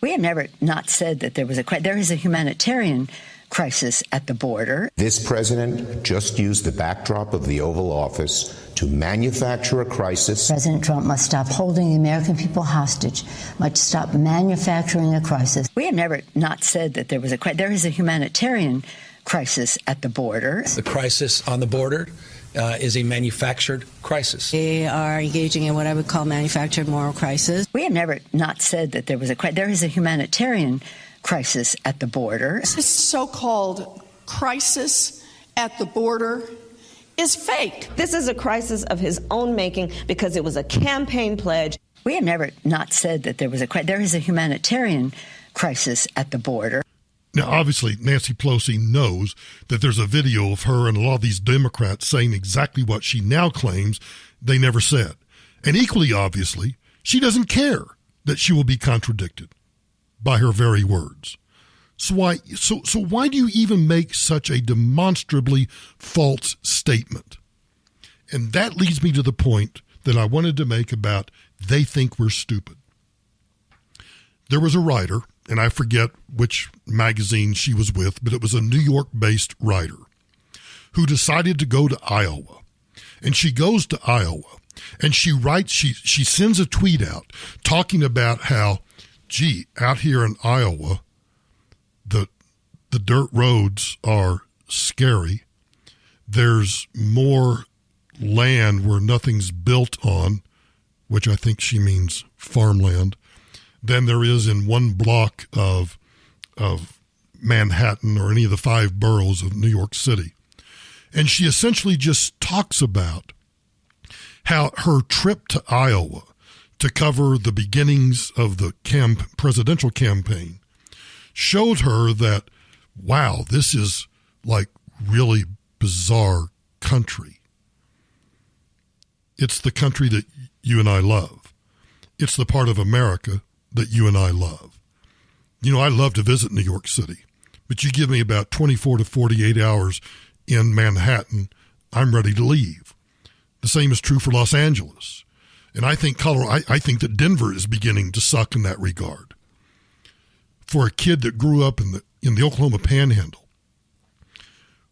We have never not said that there was there is a humanitarian crisis at the border. This president just used the backdrop of the Oval Office to manufacture a crisis. President Trump must stop holding the American people hostage, must stop manufacturing a crisis. We have never not said that there was there is a humanitarian crisis at the border. The crisis on the border is a manufactured crisis. They are engaging in what I would call manufactured moral crisis. We have never not said that there was there is a humanitarian crisis at the border. This so-called crisis at the border is fake. This is a crisis of his own making because it was a campaign pledge. We have never not said that there was there is a humanitarian crisis at the border. Now, obviously, Nancy Pelosi knows that there's a video of her and a lot of these Democrats saying exactly what she now claims they never said. And equally obviously, she doesn't care that she will be contradicted by her very words. So why do you even make such a demonstrably false statement? And that leads me to the point that I wanted to make about they think we're stupid. There was a writer, and I forget which magazine she was with, but it was a New York-based writer who decided to go to Iowa. And she goes to Iowa, and she writes, she sends a tweet out talking about how, out here in Iowa, the dirt roads are scary. There's more land where nothing's built on, which I think she means farmland, than there is in one block of Manhattan or any of the 5 boroughs of New York City. And she essentially just talks about how her trip to Iowa to cover the beginnings of the presidential campaign showed her that, wow, this is like really bizarre country. It's the country that you and I love. It's the part of America that you and I love. I love to visit New York City, but you give me about 24 to 48 hours in Manhattan, I'm ready to leave. The same is true for Los Angeles. And I think I think that Denver is beginning to suck in that regard. For a kid that grew up in the Oklahoma Panhandle,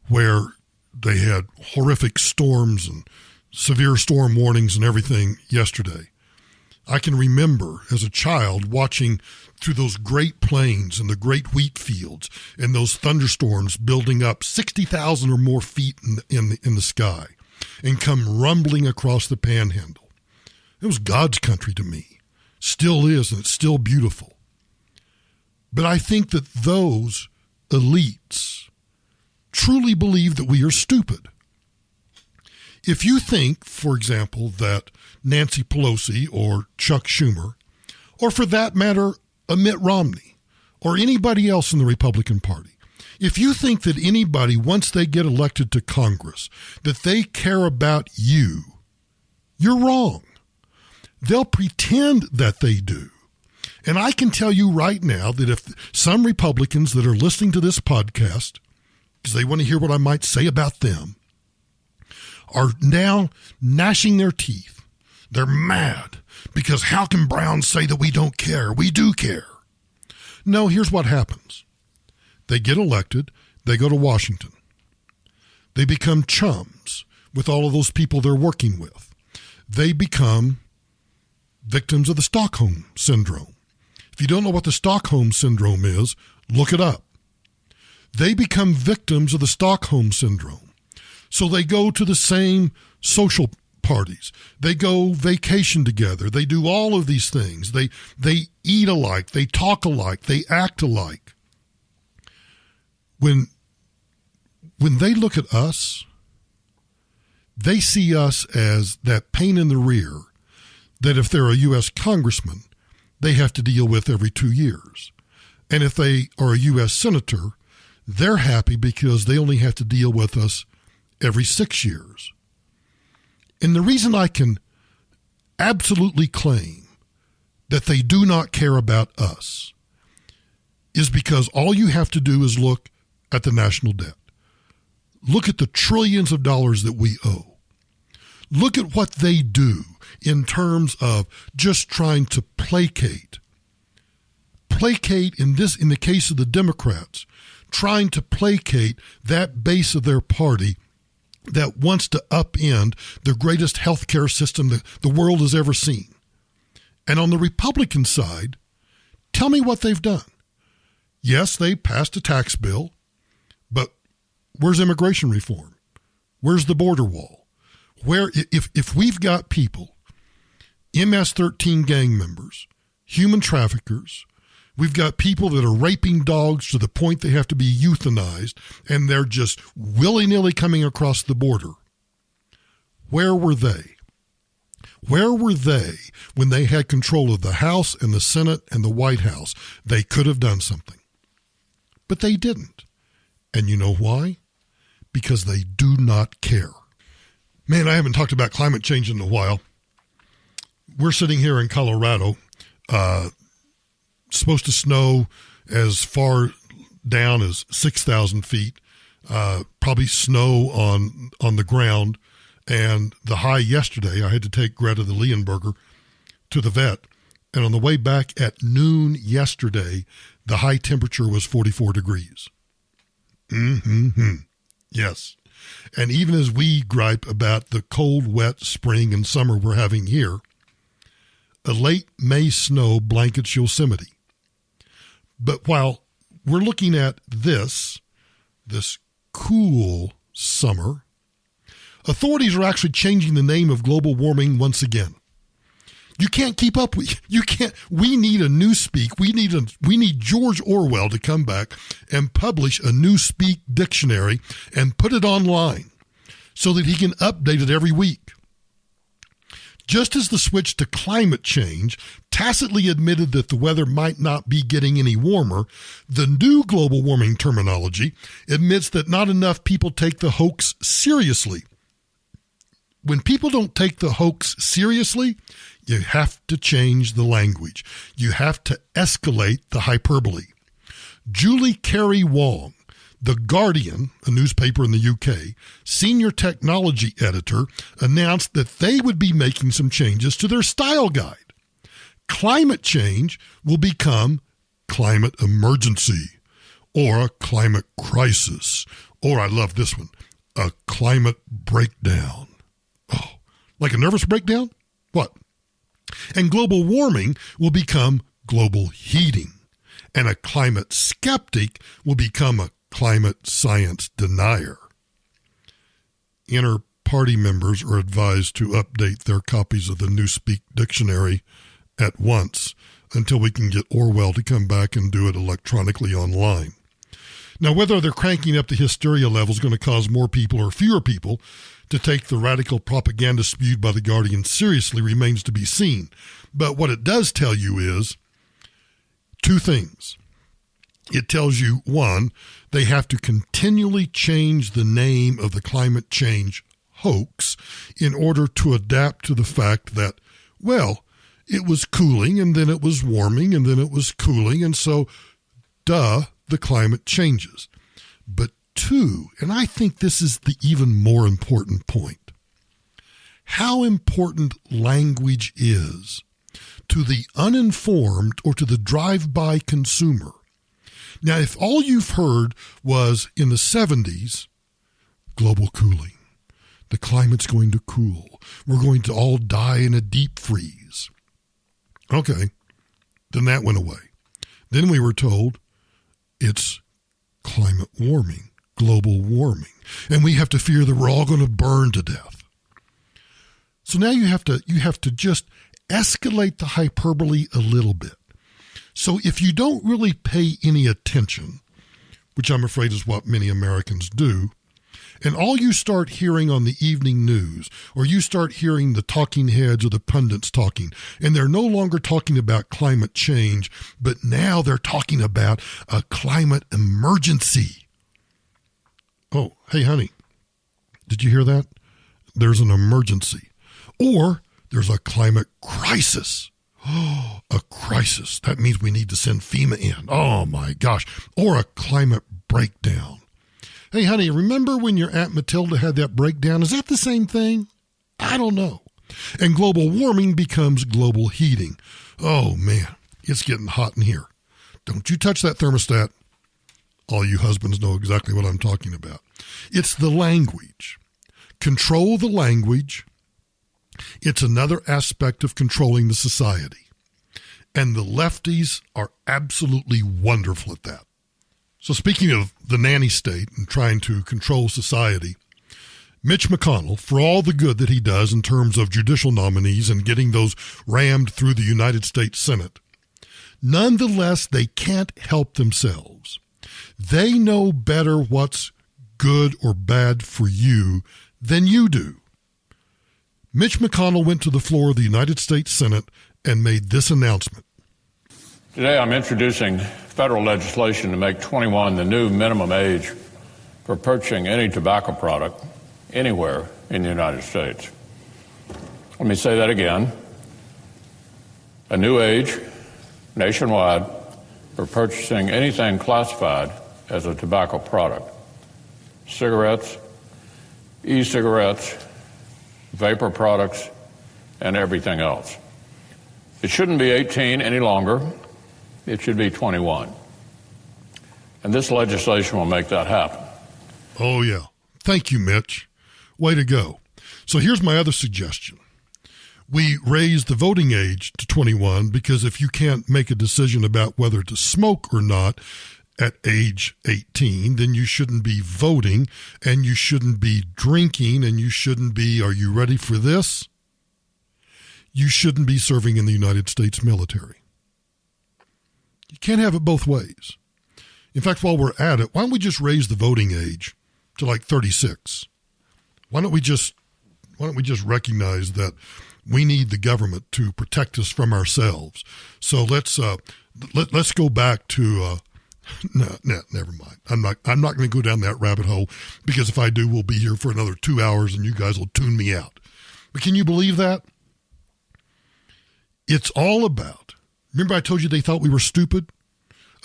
where they had horrific storms and severe storm warnings and everything yesterday, I can remember as a child watching through those great plains and the great wheat fields and those thunderstorms building up 60,000 or more feet in the sky. and come rumbling across the panhandle. It was God's country to me. Still is, and it's still beautiful. But I think that those elites truly believe that we are stupid. If you think, for example, that Nancy Pelosi or Chuck Schumer, or for that matter, Mitt Romney, or anybody else in the Republican Party, if you think that anybody, once they get elected to Congress, that they care about you, you're wrong. They'll pretend that they do. And I can tell you right now that if some Republicans that are listening to this podcast, because they want to hear what I might say about them, are now gnashing their teeth, they're mad because how can Brown say that we don't care? We do care. No, here's what happens. They get elected, they go to Washington. They become chums with all of those people they're working with. They become victims of the Stockholm Syndrome. If you don't know what the Stockholm Syndrome is, look it up. They become victims of the Stockholm Syndrome. So they go to the same social parties. They go vacation together. They do all of these things. They eat alike. They talk alike. They act alike. When they look at us, they see us as that pain in the rear that if they're a U.S. congressman, they have to deal with every 2 years. And if they are a U.S. senator, they're happy because they only have to deal with us every 6 years. And the reason I can absolutely claim that they do not care about us is because all you have to do is look at the national debt. Look at the trillions of dollars that we owe. Look at what they do in terms of just trying to placate in the case of the Democrats, trying to placate that base of their party that wants to upend the greatest healthcare system that the world has ever seen. And on the Republican side, tell me what they've done. Yes, they passed a tax bill, but where's immigration reform? Where's the border wall? Where, if we've got people, MS-13 gang members, human traffickers, we've got people that are raping dogs to the point they have to be euthanized, and they're just willy-nilly coming across the border. Where were they? Where were they when they had control of the House and the Senate and the White House? They could have done something. But they didn't. And you know why? Because they do not care. Man, I haven't talked about climate change in a while. We're sitting here in Colorado, supposed to snow as far down as 6,000 feet, probably snow on the ground. And the high yesterday, I had to take Greta the Leonberger to the vet. And on the way back at noon yesterday, the high temperature was 44 degrees. Yes. And even as we gripe about the cold, wet spring and summer we're having here, a late May snow blankets Yosemite. But while we're looking at this cool summer, authorities are actually changing the name of global warming once again. You can't keep up with, we need a Newspeak. We need George Orwell to come back and publish a Newspeak dictionary and put it online so that he can update it every week. Just as the switch to climate change tacitly admitted that the weather might not be getting any warmer, the new global warming terminology admits that not enough people take the hoax seriously. When people don't take the hoax seriously, you have to change the language. You have to escalate the hyperbole. Julie Carey Wong, The Guardian, a newspaper in the UK, senior technology editor, announced that they would be making some changes to their style guide. Climate change will become climate emergency, or a climate crisis, or, I love this one, a climate breakdown. Oh, like a nervous breakdown? What? And global warming will become global heating, and a climate skeptic will become a climate science denier. Enter party members are advised to update their copies of the Newspeak Dictionary at once until we can get Orwell to come back and do it electronically online. Now, whether they're cranking up the hysteria level is going to cause more people or fewer people to take the radical propaganda spewed by The Guardian seriously remains to be seen. But what it does tell you is two things. It tells you, one, they have to continually change the name of the climate change hoax in order to adapt to the fact that, well, it was cooling and then it was warming and then it was cooling, and so, the climate changes. But two, and I think this is the even more important point, how important language is to the uninformed or to the drive-by consumer. Now, if all you've heard was in the 70s, global cooling, the climate's going to cool, we're going to all die in a deep freeze. Okay, then that went away. Then we were told it's climate warming, global warming, and we have to fear that we're all going to burn to death. So now you have to just escalate the hyperbole a little bit. So if you don't really pay any attention, which I'm afraid is what many Americans do, and all you start hearing on the evening news, or you start hearing the talking heads or the pundits talking, and they're no longer talking about climate change, but now they're talking about a climate emergency. Oh, hey, honey, did you hear that? There's an emergency. Or there's a climate crisis. Oh, a crisis. That means we need to send FEMA in. Oh, my gosh. Or a climate breakdown. Hey, honey, remember when your Aunt Matilda had that breakdown? Is that the same thing? I don't know. And global warming becomes global heating. Oh, man, it's getting hot in here. Don't you touch that thermostat. All you husbands know exactly what I'm talking about. It's the language. Control the language. It's another aspect of controlling the society. And the lefties are absolutely wonderful at that. So speaking of the nanny state and trying to control society, Mitch McConnell, for all the good that he does in terms of judicial nominees and getting those rammed through the United States Senate, nonetheless, they can't help themselves. They know better what's good or bad for you than you do. Mitch McConnell went to the floor of the United States Senate and made this announcement. Today I'm introducing federal legislation to make 21 the new minimum age for purchasing any tobacco product anywhere in the United States. Let me say that again. A new age nationwide for purchasing anything classified as a tobacco product. Cigarettes, e-cigarettes, vapor products, and everything else. It shouldn't be 18 any longer. It should be 21. And this legislation will make that happen. Oh, yeah. Thank you, Mitch. Way to go. So here's my other suggestion. We raise the voting age to 21 because if you can't make a decision about whether to smoke or not at age 18, then you shouldn't be voting and you shouldn't be drinking and you shouldn't be, are you ready for this? You shouldn't be serving in the United States military. You can't have it both ways. In fact, while we're at it, why don't we just raise the voting age to like 36? Why don't we just recognize that we need the government to protect us from ourselves? So let's go back to no, never mind. I'm not going to go down that rabbit hole because if I do, we'll be here for another 2 hours and you guys will tune me out. But can you believe that? It's all about, remember I told you they thought we were stupid?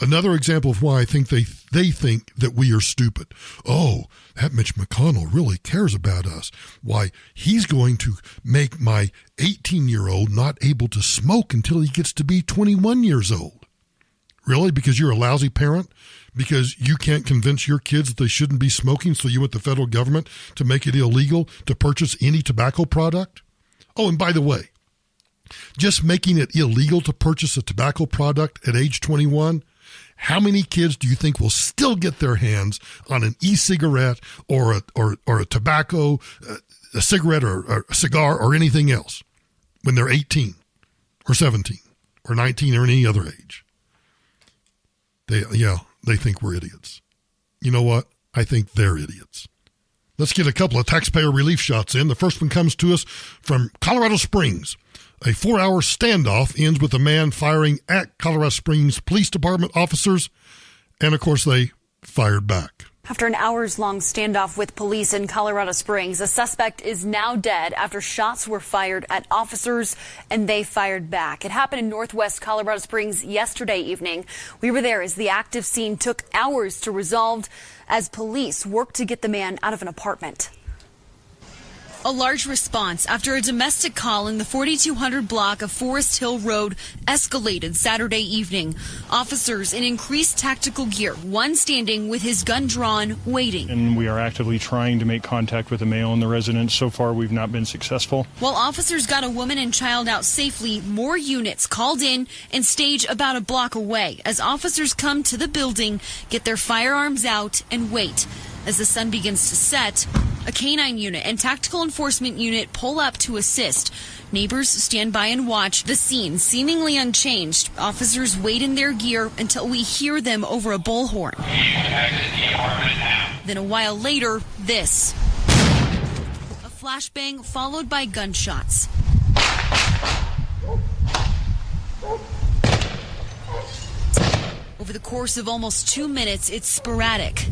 Another example of why I think they think that we are stupid. Oh, that Mitch McConnell really cares about us. Why, he's going to make my 18-year-old not able to smoke until he gets to be 21 years old. Really? Because you're a lousy parent? Because you can't convince your kids that they shouldn't be smoking, so you want the federal government to make it illegal to purchase any tobacco product? Oh, and by the way, just making it illegal to purchase a tobacco product at age 21, how many kids do you think will still get their hands on an e-cigarette or a tobacco a cigarette or a cigar or anything else when they're 18 or 17 or 19 or any other age. They think we're idiots. You know what? I think they're idiots. Let's get a couple of taxpayer relief shots in. The first one comes to us from Colorado Springs. A 4-hour standoff ends with a man firing at Colorado Springs Police Department officers, and of course they fired back. After an hours-long standoff with police in Colorado Springs, a suspect is now dead after shots were fired at officers and they fired back. It happened in northwest Colorado Springs yesterday evening. We were there as the active scene took hours to resolve as police worked to get the man out of an apartment. A large response after a domestic call in the 4200 block of Forest Hill Road escalated Saturday evening. Officers in increased tactical gear, one standing with his gun drawn, waiting. And we are actively trying to make contact with the male in the residence. So far, we've not been successful. While officers got a woman and child out safely, more units called in and stage about a block away as officers come to the building, get their firearms out, and wait. As the sun begins to set, a canine unit and tactical enforcement unit pull up to assist. Neighbors stand by and watch the scene, seemingly unchanged. Officers wait in their gear until we hear them over a bullhorn. Then a while later, this. A flashbang followed by gunshots. Over the course of almost 2 minutes, it's sporadic.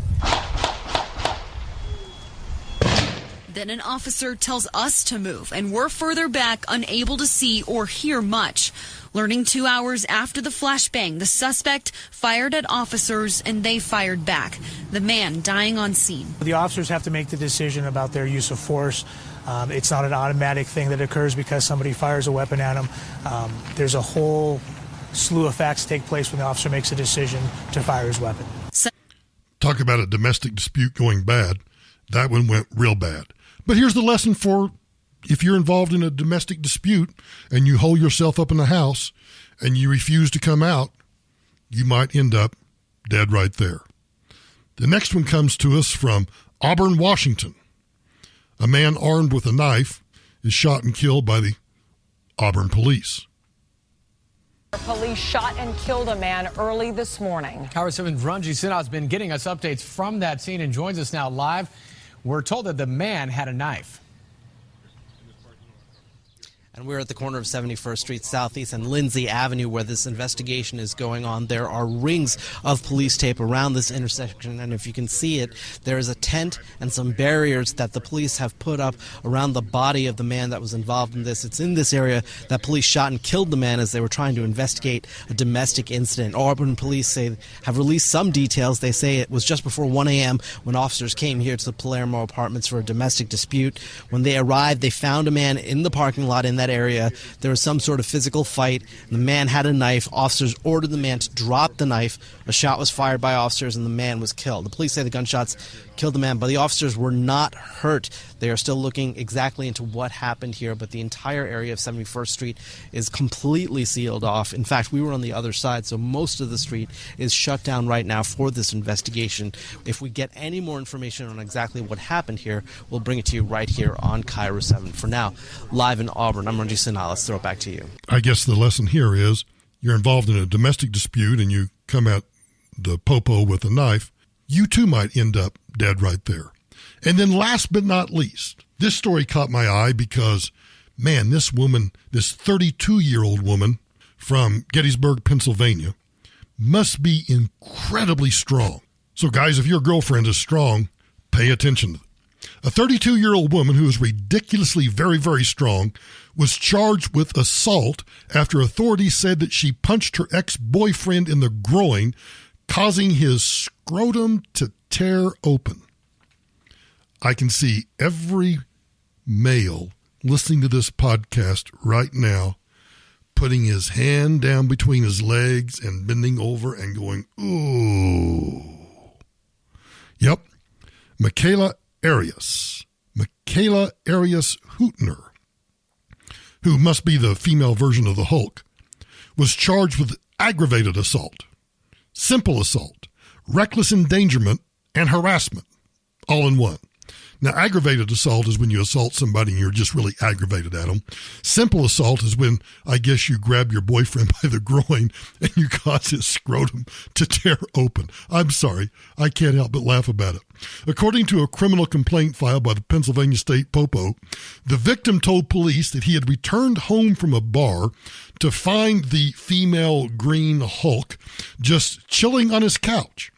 Then an officer tells us to move, and we're further back, unable to see or hear much. Learning 2 hours after the flashbang, the suspect fired at officers and they fired back. The man dying on scene. The officers have to make the decision about their use of force. It's not an automatic thing that occurs because somebody fires a weapon at them. There's a whole slew of facts take place when the officer makes a decision to fire his weapon. Talk about a domestic dispute going bad. That one went real bad. But here's the lesson for if you're involved in a domestic dispute and you hole yourself up in the house and you refuse to come out, you might end up dead right there. The next one comes to us from Auburn, Washington. A man armed with a knife is shot and killed by the Auburn police. Police shot and killed a man early this morning. Howard 7's Ranji Sinha has been getting us updates from that scene and joins us now live. We're told that the man had a knife. And we're at the corner of 71st Street Southeast and Lindsay Avenue where this investigation is going on. There are rings of police tape around this intersection, and if you can see it, there is a tent and some barriers that the police have put up around the body of the man that was involved in this. It's in this area that police shot and killed the man as they were trying to investigate a domestic incident. Auburn police say have released some details. They say it was just before 1 a.m. when officers came here to the Palermo apartments for a domestic dispute. When they arrived, they found a man in the parking lot in that area. There was some sort of physical fight. The man had a knife. Officers ordered the man to drop the knife. A shot was fired by officers and the man was killed. The police say the gunshots killed the man, but the officers were not hurt. They are still looking exactly into what happened here, but the entire area of 71st Street is completely sealed off. In fact, we were on the other side, so most of the street is shut down right now for this investigation. If we get any more information on exactly what happened here, we'll bring it to you right here on Cairo 7. For now, live in Auburn, I'm Ranji Sinha. Let's throw it back to you. I guess the lesson here is you're involved in a domestic dispute and you come at the popo with a knife, you too might end up dead right there. And then last but not least, this story caught my eye because, man, this woman, this 32-year-old woman from Gettysburg, Pennsylvania, must be incredibly strong. So guys, if your girlfriend is strong, pay attention. A 32-year-old woman who is ridiculously very, very strong was charged with assault after authorities said that she punched her ex-boyfriend in the groin, causing his scrotum to tear open. I can see every male listening to this podcast right now putting his hand down between his legs and bending over and going, ooh. Yep. Michaela Arias Hootner, who must be the female version of the Hulk, was charged with aggravated assault, simple assault, reckless endangerment, and harassment, all in one. Now, aggravated assault is when you assault somebody and you're just really aggravated at them. Simple assault is when, I guess, you grab your boyfriend by the groin and you cause his scrotum to tear open. I'm sorry. I can't help but laugh about it. According to a criminal complaint filed by the Pennsylvania State Popo, the victim told police that he had returned home from a bar to find the female green Hulk just chilling on his couch.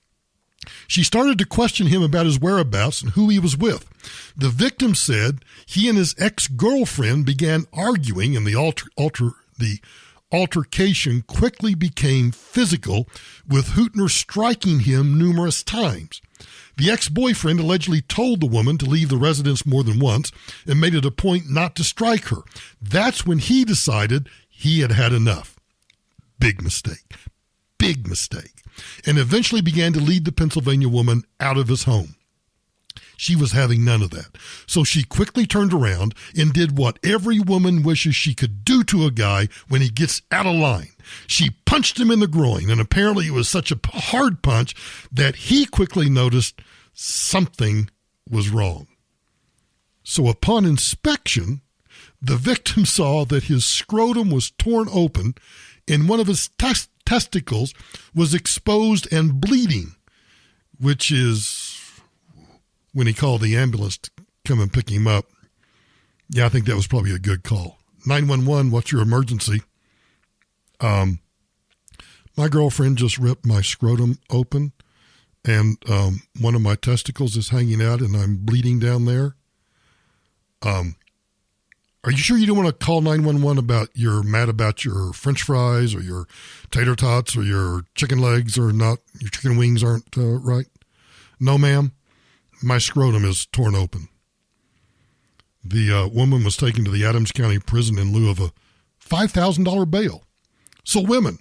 She started to question him about his whereabouts and who he was with. The victim said he and his ex-girlfriend began arguing, and the altercation quickly became physical, with Hootner striking him numerous times. The ex-boyfriend allegedly told the woman to leave the residence more than once and made it a point not to strike her. That's when he decided he had had enough. Big mistake. Big mistake. And eventually began to lead the Pennsylvania woman out of his home. She was having none of that. So she quickly turned around and did what every woman wishes she could do to a guy when he gets out of line. She punched him in the groin, and apparently it was such a hard punch that he quickly noticed something was wrong. So upon inspection, the victim saw that his scrotum was torn open and one of his testicles was exposed and bleeding, which is when he called the ambulance to come and pick him up. Yeah, I think that was probably a good call. 911, what's your emergency? My girlfriend just ripped my scrotum open, and one of my testicles is hanging out, and I'm bleeding down there. Are you sure you don't want to call 911 about you're mad about your French fries or your tater tots or your chicken legs or not, your chicken wings aren't right? No, ma'am. My scrotum is torn open. The woman was taken to the Adams County prison in lieu of a $5,000 bail. So women,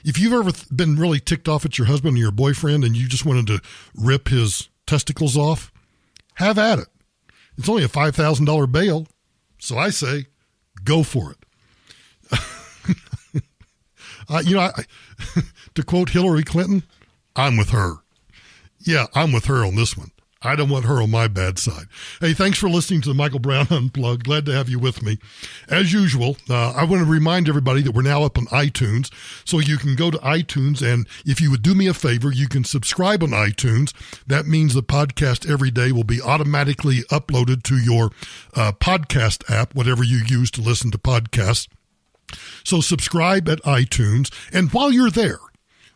if you've ever been really ticked off at your husband or your boyfriend and you just wanted to rip his testicles off, have at it. It's only a $5,000 bail. So I say, go for it. To quote Hillary Clinton, I'm with her. Yeah, I'm with her on this one. I don't want her on my bad side. Hey, thanks for listening to the Michael Brown Unplugged. Glad to have you with me. As usual, I want to remind everybody that we're now up on iTunes, so you can go to iTunes, and if you would do me a favor, you can subscribe on iTunes. That means the podcast every day will be automatically uploaded to your podcast app, whatever you use to listen to podcasts. So subscribe at iTunes, and while you're there,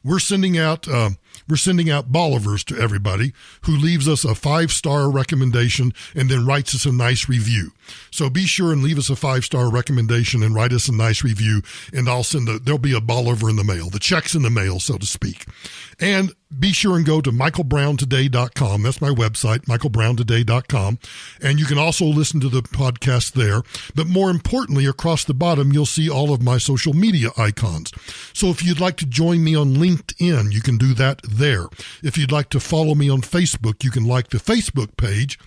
we're sending out Bollivers to everybody who leaves us a 5-star recommendation and then writes us a nice review. So be sure and leave us a 5-star recommendation and write us a nice review, and I'll there'll be a Bolliver in the mail. The check's in the mail, so to speak. And be sure and go to michaelbrowntoday.com. That's my website, michaelbrowntoday.com. And you can also listen to the podcast there. But more importantly, across the bottom, you'll see all of my social media icons. So if you'd like to join me on LinkedIn, you can do that there. If you'd like to follow me on Facebook, you can like the Facebook page.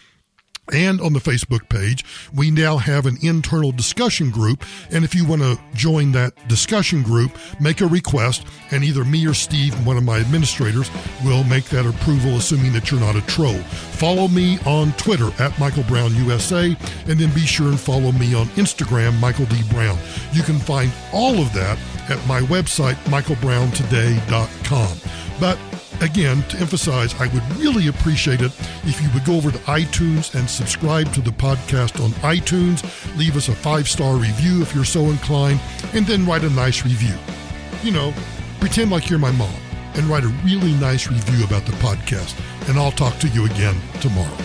And on the Facebook page, we now have an internal discussion group. And if you want to join that discussion group, make a request, and either me or Steve, one of my administrators, will make that approval, assuming that you're not a troll. Follow me on Twitter at Michael Brown USA, and then be sure and follow me on Instagram, Michael D. Brown. You can find all of that at my website, michaelbrowntoday.com. But again, to emphasize, I would really appreciate it if you would go over to iTunes and subscribe to the podcast on iTunes, leave us a 5-star review if you're so inclined, and then write a nice review. You know, pretend like you're my mom and write a really nice review about the podcast, and I'll talk to you again tomorrow.